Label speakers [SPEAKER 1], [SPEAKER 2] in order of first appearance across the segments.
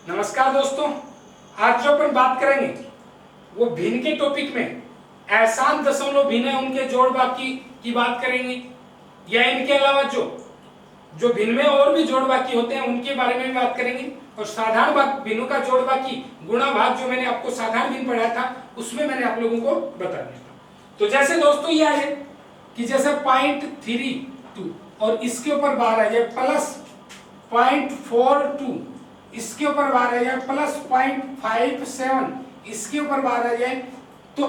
[SPEAKER 1] नमस्कार दोस्तों, आज जो अपन बात करेंगे वो भिन्न के टॉपिक में अशांत दशमलव भिन्न है उनके जोड़ बाकी की बात करेंगे, या इनके अलावा जो भिन्न में और भी जोड़ बाकी होते हैं उनके बारे में भी बात करेंगे। और साधारण भिन्नों का जोड़ बाकी गुणा भाग जो मैंने आपको साधारण भिन्न पढ़ाया था उसमें मैंने आप लोगों को बता दिया था। तो जैसे दोस्तों ये है कि जैसे 0.32 और इसके ऊपर बार आ जाए प्लस 0.42, इसके ऊपर बार आ जाए प्लस 0.57, इसके ऊपर बार आ जाए तो,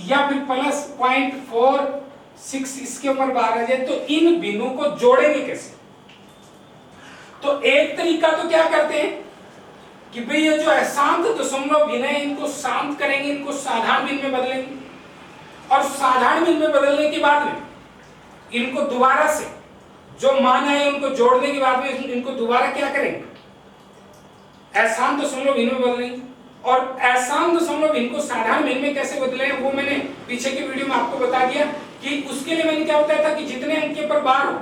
[SPEAKER 1] या फिर प्लस 0.46 इसके ऊपर बार आ जाए, तो इन भिन्नों को जोड़ेंगे कैसे? तो एक तरीका तो क्या करते हैं कि भाई ये जो अशांत दशमलव भिन्न है इनको शांत करेंगे, इनको साधारण भिन्न में बदलेंगे, और साधारण भिन्न में बदलने के बाद में इनको दोबारा से जो मान है उनको जोड़ने के बाद में इनको दोबारा क्या करेंगे, अशांत दशमलव भिन्न में बदलेंगे। और अशांत दशमलव भिन्न को साधारण भिन्न में कैसे बदले वो मैंने पीछे के वीडियो में आपको बता दिया कि उसके लिए मैंने क्या बताया था कि जितने अंक के ऊपर बार हो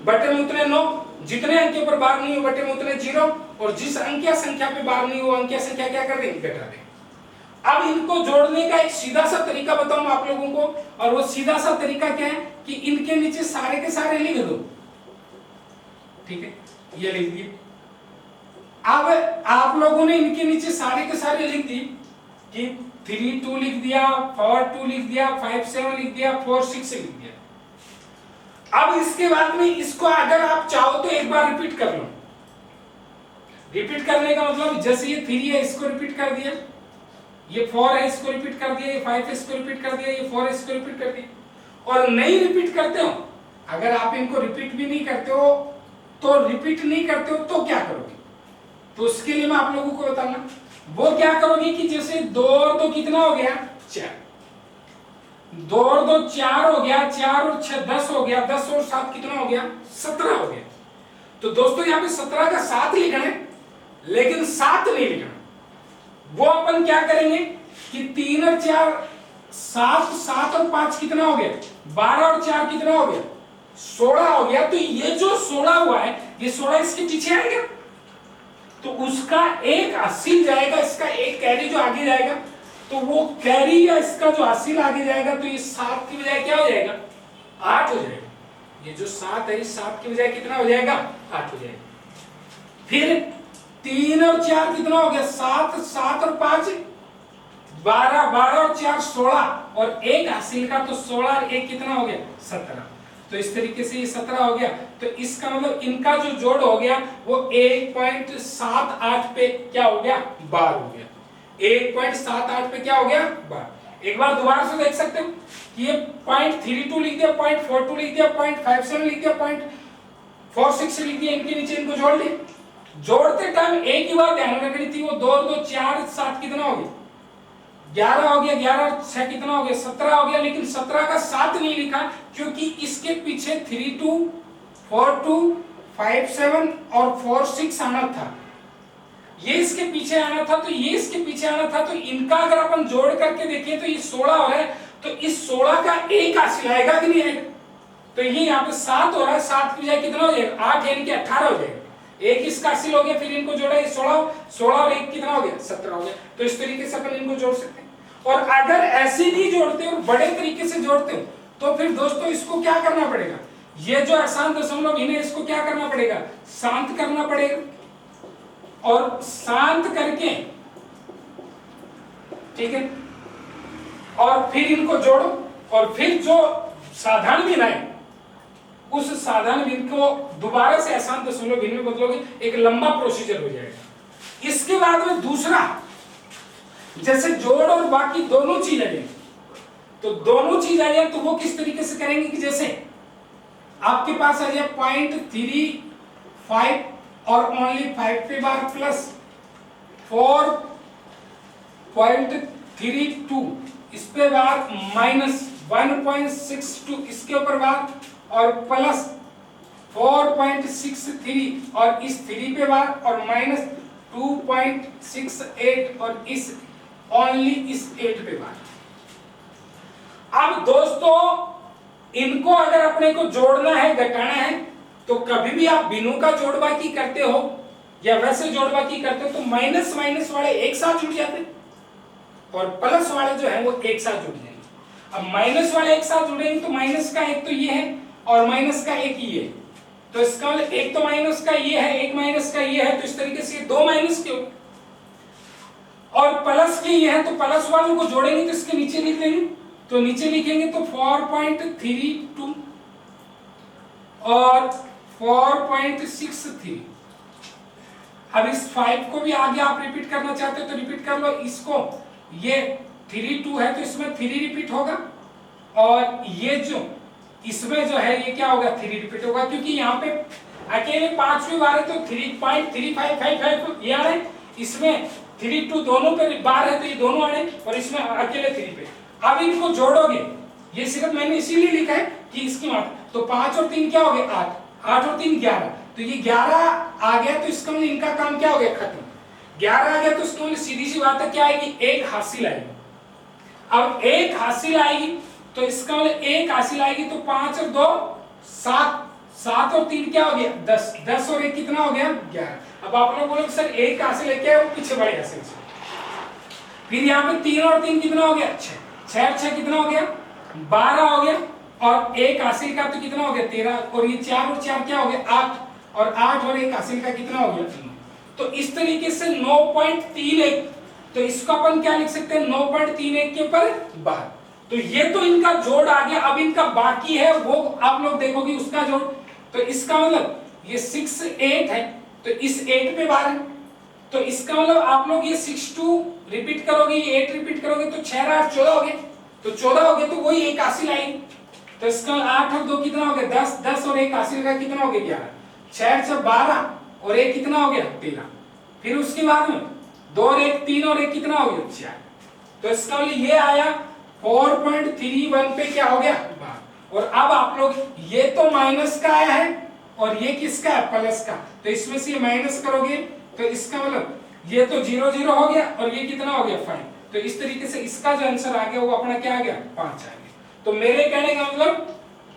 [SPEAKER 1] बटे में उतने 9, जितने अंक के ऊपर बार नहीं हो बटे में उतने 0, और जिस अंकीय संख्या पे बार नहीं हो अंकीय संख्या क्या कर देंगे, घटा देंगे। अब इनको जोड़ने का एक सीधा सा तरीका बताऊं आप लोगों को, और वो सीधा सा तरीका क्या है कि इनके नीचे सारे के सारे लिख दो, ठीक है, ये लिख दिए। अब आप लोगों ने इनके नीचे सारे के सारे लिख दी कि 3-2 लिख दिया, 4-2 लिख दिया, 5-7 लिख दिया, 4-6 लिख दिया। अब इसके बाद में इसको अगर आप चाहो तो एक बार रिपीट कर लो। रिपीट करने का मतलब जैसे ये 3 है इसको रिपीट कर दिया, ये 4 है इसको रिपीट कर दिया, ये 5 है इसको रिपीट कर दिया, ये 4 है इसको रिपीट कर दिया। और नहीं रिपीट करते हो, अगर आप इनको रिपीट भी नहीं करते हो तो रिपीट नहीं करते हो तो क्या करोगे, तो उसके लिए मैं आप लोगों को बताऊंगा। वो क्या करोगे कि जैसे 2 और 2 कितना हो गया, 4, 2 और 2 4 हो गया, 4 और 6 10 हो गया, 10 और 7 कितना हो गया, 17 हो गया। तो दोस्तों यहाँ पे 17 का 7 लिखना है, लेकिन 7 नहीं लिखना। वो अपन क्या करेंगे कि 3 और 4 7, 7 और 5 कितना हो गया, 12 और 4 कितना हो गया, 16 हो गया। तो ये जो 16 हुआ है ये 16 इसके पीछे आएगा, तो उसका एक हासिल जाएगा, इसका एक कैरी जो आगे जाएगा, तो वो कैरी या इसका जो हासिल आगे जाएगा तो ये 7 की बजाय क्या हो जाएगा, 8 हो जाएगा। ये जो 7 है 7 की बजाय कितना हो जाएगा, 8 हो जाएगा। फिर 3 और 4 कितना हो गया, 7, 7 और 5 12, 12 और 4 16, और एक हासिल का तो 16 और 1 कितना हो गया, 17। तो इस तरीके से ये 17 हो गया। तो इसका मतलब इनका जो जोड़ हो गया वो 1.78 पे क्या हो गया, बार हो गया। 1.78 पे क्या हो गया, बार। एक बार दोबारा से देख सकते हो कि ये 0.32 लिख दिया, 0.42 लिख दिया, 0.57 लिख दिया, 0.46 लिख दिया, इनके नीचे इनको जोड़ लिया। जोड़ते टाइम एक ही बात ध्यान रखनी थी, वो 2 और 2 4 7 कितना हो गया, 11 हो गया, 11 और 6 कितना हो गया, 17 हो गया। लेकिन 17 का 7 नहीं लिखा क्योंकि इसके पीछे 3-2, 4-2, 5-7 और 4-6 आना था, ये इसके पीछे आना था, तो ये इसके पीछे आना था। तो इनका अगर अपन जोड़ करके देखिए तो ये 16 हो रहा है, तो इस 16 का एक हासिल आएगा कि नहीं आएगा, तो ये यहाँ पे 7 हो रहा है, 7 की बजाय कितना हो जाएगा, 8 यानी कि 18 हो जाएगा। एक इसका हासिल हो गया, फिर इनको जोड़ा, ये 16 और 1 कितना हो गया, 17 हो गया। तो इस तरीके से अपन इनको जोड़ सकते हैं। और अगर ऐसे नहीं जोड़ते और बड़े तरीके से जोड़ते हो तो फिर दोस्तों इसको क्या करना पड़ेगा, ये जो अशांत दशमलव भिन्न है इसको क्या करना पड़ेगा, शांत करना पड़ेगा। और शांत करके, ठीक है, और फिर इनको जोड़ो, और फिर जो साधारण भिन्न है उस साधारण भिन्न को दोबारा से अशांत दशमलव भिन्न में बदलोगे, एक लंबा प्रोसीजर हो जाएगा। इसके बाद में दूसरा, जैसे जोड़ और बाकी दोनों चीज आ जाए, तो दोनों चीज आ जाए तो वो किस तरीके से करेंगे कि जैसे आपके पास आ जाए 0.35 और ओनली 5 पे बार प्लस 4.32 इस पे बार माइनस 1.62 इसके ऊपर बार और प्लस 4.63 और इस 3 पे बार और माइनस 2.68 और इस ओनली इस 8 पे बार। अब दोस्तों इनको अगर अपने को जोड़ना है, घटाना है, तो कभी भी आप भिन्नों का जोड़ बाकी करते हो या वैसे जोड़ बाकी करते तो माइनस माइनस वाले एक साथ जुड़ जाते और प्लस वाले जो है वो एक साथ जुड़ जाएंगे। अब माइनस वाले एक साथ जुड़ेंगे तो माइनस का एक तो ये है और माइनस का एक ये है, तो इसका मतलब एक तो माइनस का ये है, एक माइनस का ये है, तो इस तरीके से दो माइनस के होंगे। और प्लस के ये है तो प्लस वालों को जोड़ेंगे तो इसके नीचे लिख देंगे, तो नीचे लिखेंगे तो 4.32 और 4.63। अब इस 5 को भी आगे आप रिपीट करना चाहते हो तो रिपीट कर लो। इसको ये 32 है तो इसमें 3 रिपीट होगा और ये जो इसमें जो है ये क्या होगा 3 रिपीट होगा, क्योंकि यहाँ पे अकेले 5वीं बार है तो 3.3555 ये आ रहे हैं, इसमें 32 दोनों पे बार है तो ये दोनों आ रहे हैं और इसमें अकेले 3 पे। अब इनको जोड़ोगे, ये सिर्फ मैंने इसीलिए लिखा है कि इसकी मात्रा, तो 5 और 3 क्या हो गया 8, 8 और 3 11, तो ये 11 आ गया तो इसका मतलब इनका काम क्या हो गया खत्म। 11 आ गया तो इसका मतलब सीधी सी बात है क्या आएगी, एक हासिल आएगी। अब एक हासिल आएगी तो इसका मतलब एक हासिल आएगी तो 5 और 2 7, 7 और 3 क्या हो गया 10, 10 और 1 कितना हो गया 11। अब आप लोग बोलोगे सर एक हासिल है क्या, वो पीछे बड़े हासिल से। फिर यहाँ पे 3 और 3 कितना हो गया 6, 6 और 6 कितना हो गया 12 हो गया, और एक हासिल का तो कितना हो गया 13, और ये 4 और 4 क्या हो गया 8, और 8 और एक हासिल का कितना हो गया 9। तो इस तरीके से 9.31, तो इसको अपन क्या लिख सकते हैं 9.31 के ऊपर 12। तो ये तो इनका जोड़ आ गया। अब इनका बाकी है वो आप लोग देखोगे उसका जोड़, तो इसका मतलब ये 6 8 है तो इस 8 पे 12, तो इसका मतलब आप लोग ये 6 2 रिपीट करोगे, ये 8 रिपीट करोगे तो 6 8 14 हो गए, तो 14 हो गए तो वही एक हासिल आएगी। तो इसका 8 और 2 कितना हो गया 10, 10 और एक हासिल का कितना हो गया 11, 6 और 12 और एक कितना हो गया 13। फिर उसके बाद में 2 और 1 3 और एक कितना हो गया 4, तो इसका मतलब ये आया 4.31 पे क्या हो गया 12। और अब आप लोग ये तो माइनस का आया है और ये किसका है प्लस का, तो इसमें से ये माइनस करोगे तो इसका मतलब ये तो 0 0 हो गया और ये कितना हो गया 5, तो इस तरीके से इसका जो आंसर आ गया वो अपना क्या आ गया 5 आ गया। तो मेरे कहने का मतलब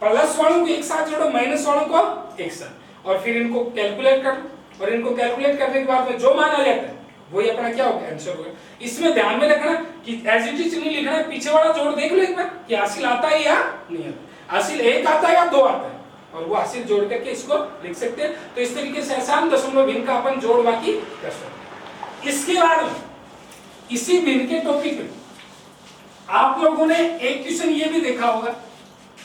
[SPEAKER 1] प्लस वालों को एक साथ जोड़ो, माइनस वालों को एक साथ, और फिर इनको कैलकुलेट करो, और इनको कैलकुलेट करने के बाद में जो मान आ जाता है वही अपना क्या होगा आंसर होगा। इसमें ध्यान में रखना कि एज इट इज नहीं लिखना है, पीछे वाला जोड़ देख लो एक बार कि हासिल आता है या नहीं आता, हासिल 1 आता है या 2 आता है, और वो हासिल जोड़ करके इसको लिख सकते हैं। तो इस तरीके से आसान दशमलव भिन्न का अपन जोड़ बाकी कर सकते हैं। इसके बाद इसी भिन्न के टॉपिक में आप लोगों ने एक क्वेश्चन ये भी देखा होगा,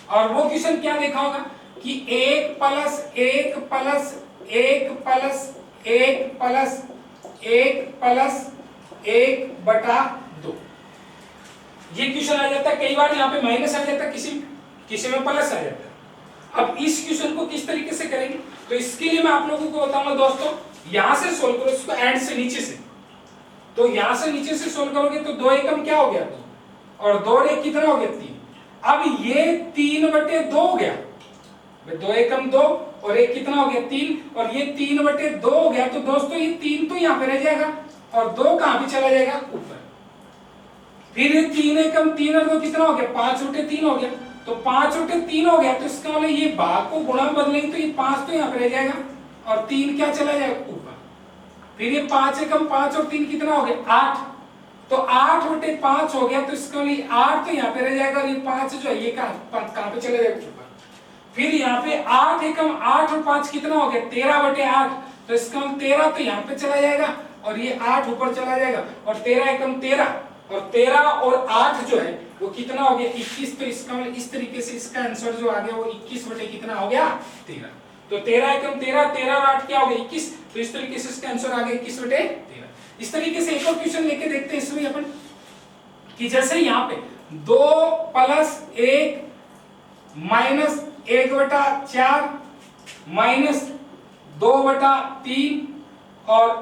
[SPEAKER 1] और वो क्वेश्चन क्या देखा होगा कि 1 plus 1 plus 1 plus 1 plus 1 plus 1 बटा 2, ये क्वेश्चन आ जाता है। कई बार यहाँ पे माइनस आ जाता है, किसी में प्लस आ जाता है। अब इस क्वेश्चन को किस तरीके से करेंगे, तो इसके लिए मैं आप लोगों को बताऊंगा दोस्तों, यहां से सोल्व करो इसको एंड से नीचे से, तो यहां से नीचे से सोल्व करोगे तो 2 एकम क्या हो गया 2, और 2 और 1 कितना हो गया 3। अब ये 3 बटे 2 हो गया, 2 एकम 2 और 1 कितना हो गया 3, और ये 3 बटे 2 हो गया। तो दोस्तों ये 3 तो यहाँ पे रह जाएगा और 2 कहां पे चला जाएगा ऊपर। फिर ये 3 एकम 3 और 2 कितना हो गया 5 बटे 3 हो गया, तो 5 बटे 3 हो गया, तो इसका मतलब ये भाग को गुणा बदलेंगे तो ये 5 तो यहाँ पे रह जाएगा और 3 क्या चला जाएगा ऊपर। फिर ये 5 एकम 5 और 3 कितना हो गया 8, तो 8 बटे 5 हो गया, तो इसका मतलब 8 तो यहाँ पे रह जाएगा और ये 5 जो है ये कहां पे चला जाएगा ऊपर। फिर यहाँ पे 8 एकम 8 और 5 कितना हो गया 13 बटे 8, तो इसका मतलब 13 तो यहाँ पे चला जाएगा और ये 8 ऊपर चला जाएगा, और 13 एकम 13 और 13 और 8 जो है वो कितना हो गया 21, तो इसका मतलब इस तरीके से इसका आंसर जो आ गया वो 21 बटे कितना हो गया 13। तो 13 एकम 13, 13 और 8 क्या हो गया 21, तो इस तरीके से इसका आंसर आ गया 21 बटे 13। इस तरीके से एक और क्वेश्चन लेके देखते हैं इसमें अपन कि जैसे यहाँ पे 2 प्लस 1 माइनस 1 बटा 4 माइनस 2 बटा 3 और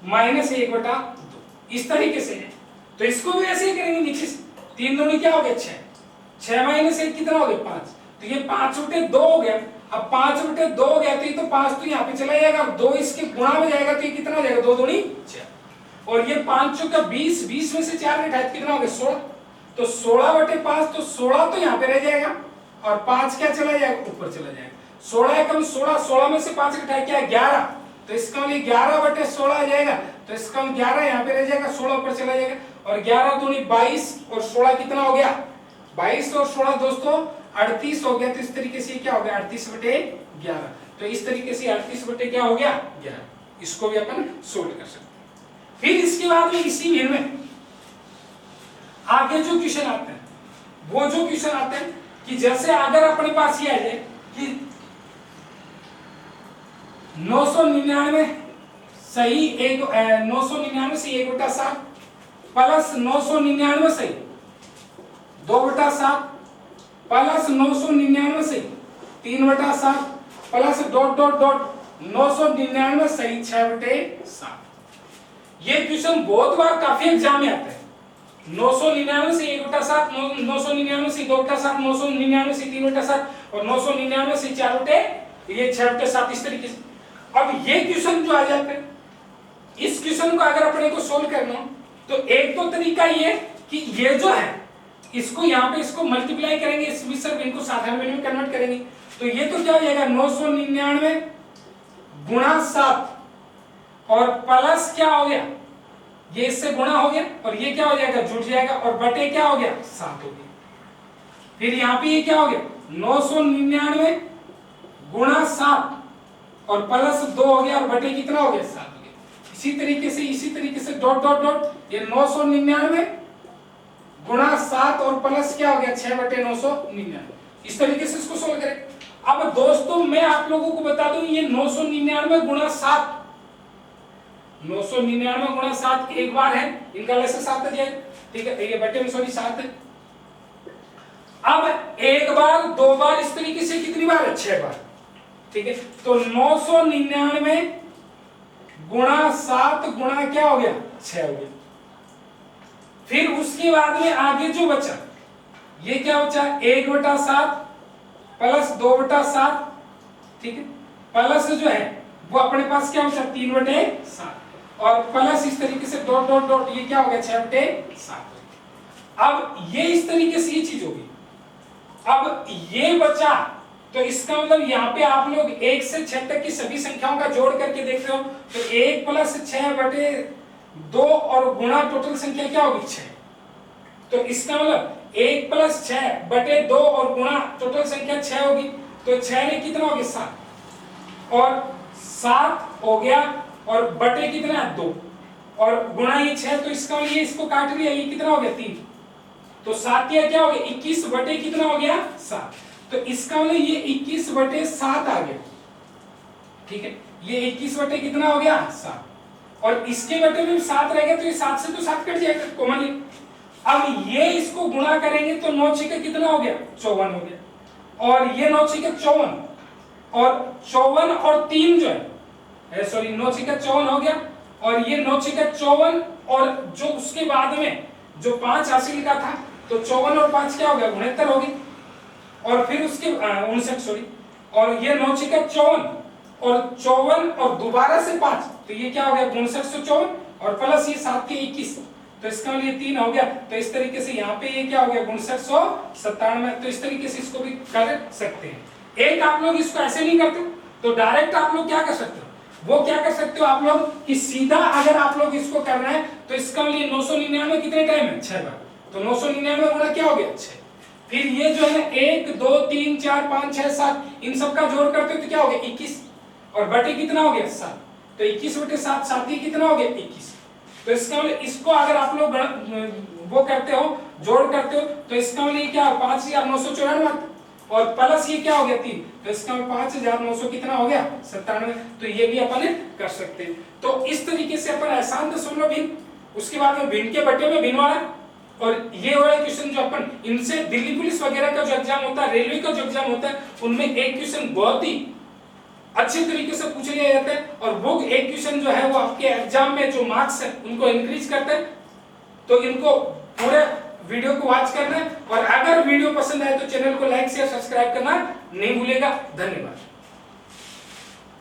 [SPEAKER 1] माइनस 1 बटा 2, इस तरीके से है। तो इसको भी ऐसे ही करेंगे नीचे से, 3 दूनी क्या हो गया 6, 6 माइनस 1 कितना हो गया 5, तो ये 5 बटे 2 हो गया। अब 5 बटे 2 हो गया तो ये तो 5 तो यहाँ पे चला जाएगा, 2 इसके गुणा में जाएगा तो ये कितना हो जाएगा 2 दूनी 6, और ये 5 चौका 20, 20 में से 4 घटाए कितना हो गया 16, तो 16 बटे 5, तो 16 तो यहाँ पे रह जाएगा और 5 क्या चला जाएगा ऊपर चला जाएगा। 16 एकम 16, 16 में से 5 घटाए क्या है 11, तो इसका मतलब 11/16 आ जाएगा। तो इसका 11 यहाँ पे रह जाएगा, 16 ऊपर चला जाएगा, और 11 दूनी 22 और 16 कितना हो गया? 22 और 16 दोस्तों 38 हो गया। तो इस तरीके से क्या हो गया? 38/11। तो इस तरीके से 38 बटे क्या हो गया? 11। इसको भी अपन सोल्व कर सकते हैं। फिर इसके बाद में इसी भिन्न में आगे जो क्वेश्चन आते हैं, वो जो क्वेश्चन आते हैं कि जैसे अगर अपने पास ये आ जाए कि 999 सही 999 से 1/7 प्लस 999 से 2/7 प्लस 999 से 3/7 प्लस डॉट डॉट डॉट 999 सही 6/7। ये क्वेश्चन बहुत बार काफी एग्जाम में आते हैं। 999 से 1/7, 999 से 2/7, 999 से 3/7 और 999 से 6/7 इस तरीके से। अब ये क्वेश्चन जो आ जाते हैं, इस क्वेश्चन को अगर अपने को सोल्व करना हो तो एक तो तरीका ये कि ये जो है इसको यहाँ पे इसको मल्टीप्लाई करेंगे, इस सिर्फ इनको साधारण वैल्यू में कन्वर्ट करेंगे। तो ये तो क्या हो जाएगा? 999 गुणा 7 और प्लस क्या हो गया? ये इससे गुणा हो गया और ये क्या हो जाएगा? जुड़ जाएगा और बटे क्या हो गया? 7 हो गया। फिर यहाँ पे ये क्या हो गया? 999 गुणा 7 और प्लस 2 हो गया और बटे कितना हो गया? 7 हो गया। इसी तरीके से डॉट डॉट डॉट ये 999 गुणा 7 और प्लस क्या हो गया? 6/999। इस तरीके से इसको सोल्व करें। अब दोस्तों मैं आप लोगों को बता दूं, ये 999 गुणा 7, 999 गुणा 7 एक बार है, इनका लेसन 7 है, ठीक है, ये बटे में सॉरी 7 है। अब एक बार, दो बार, इस तरीके से कितनी बार है? 6 बार, ठीक है। तो 999 गुणा 7 गुणा क्या हो गया? 6 हो गया। फिर उसके बाद में आगे जो बचा ये क्या बचा? 1/7 प्लस 2/7, ठीक है, प्लस जो है वो अपने पास क्या बचा? 3/7 और प्लस इस तरीके से डॉट डॉट डॉट ये क्या हो गया? 6/7। अब ये इस तरीके से ये चीज होगी। अब ये बचा तो इसका मतलब यहाँ पे आप लोग 1 से 6 तक की सभी संख्याओं का जोड़ करके देखते हो तो 1 + 6/2 और गुणा टोटल संख्या क्या होगी? 6। तो इसका मतलब 1 + 6/2 और गुणा टोटल संख्या 6 होगी। तो 6 ने कितना हो गया? 7 और 7 हो गया और बटे कितना है? 2 और गुणा ये 6, तो इसका मतलब ये इसको काट लिया, ये कितना हो गया? 3। तो 7 या क्या हो गया? 21 बटे कितना हो गया? 7। तो इसका मतलब ये 21/7 आ गया, ठीक है। ये 21 बटे कितना हो गया? 7 और इसके बटे में 7 रह गया, तो ये 7 से तो 7 कट जाएगा कॉमनली। अब ये इसको गुणा करेंगे तो 9 × 6 कितना हो गया? 54 हो गया। और ये 9 × 6 54 और 54 और 3 जो है सॉरी 9 × 6 54 हो गया और ये 9 × 6 54 और जो उसके बाद में जो 5 हासिल का था तो 54 और 5 क्या हो गया? 69 हो गई। और फिर उसके 59 सॉरी, और ये 9 × 6 54 और 54 और दोबारा से 5, तो ये क्या हो गया? 5954 और प्लस ये 7 के 21, तो इसका लिए 3 हो गया। तो इस तरीके से यहाँ पे ये क्या हो गया? 5997। तो इस तरीके से इसको भी कर सकते हैं। एक आप लोग इसको ऐसे नहीं करते तो डायरेक्ट आप लोग क्या कर सकते हो? वो क्या कर सकते हो आप लोग कि सीधा अगर आप लोग इसको करना है तो इसका लिए 999 कितने टाइम है? 6 बार। तो 999 गुणा क्या हो गया? 6। फिर ये जो है 1 2 3 4 5 6 7 इन सब का जोड़ करते हो तो क्या हो गया? 21 और बटे कितना हो गया? 7। तो 21/7 7 ही कितना हो गया? 21। तो इसका मतलब इसको अगर आप लोग वो करते हो, जोड़ करते हो, तो इसका मतलब ये क्या? 5994 और प्लस ये क्या हो गया? 3। तो इसका 5900 कितना हो गया? 97। तो ये भी अपन कर सकते हैं। तो इस तरीके से अपन आसान दशमलव भिन्न, उसके बाद में भिन्न के बटे में भिन्न वाला, और ये वाला क्वेश्चन जो अपन इनसे दिल्ली पुलिस वगैरह का जो एग्जाम होता है, रेलवे का जो एग्जाम होता है, उनमें एक क्वेश्चन बहुत ही अच्छे तरीके से पूछ लिया जाता है और वो एक क्वेश्चन जो है वो आपके एग्जाम में जो मार्क्स है उनको इंक्रीज करता है। तो इनको पूरे वीडियो को वॉच करना है और अगर वीडियो पसंद आए तो चैनल को लाइक शेयर सब्सक्राइब करना नहीं भूलेगा। धन्यवाद।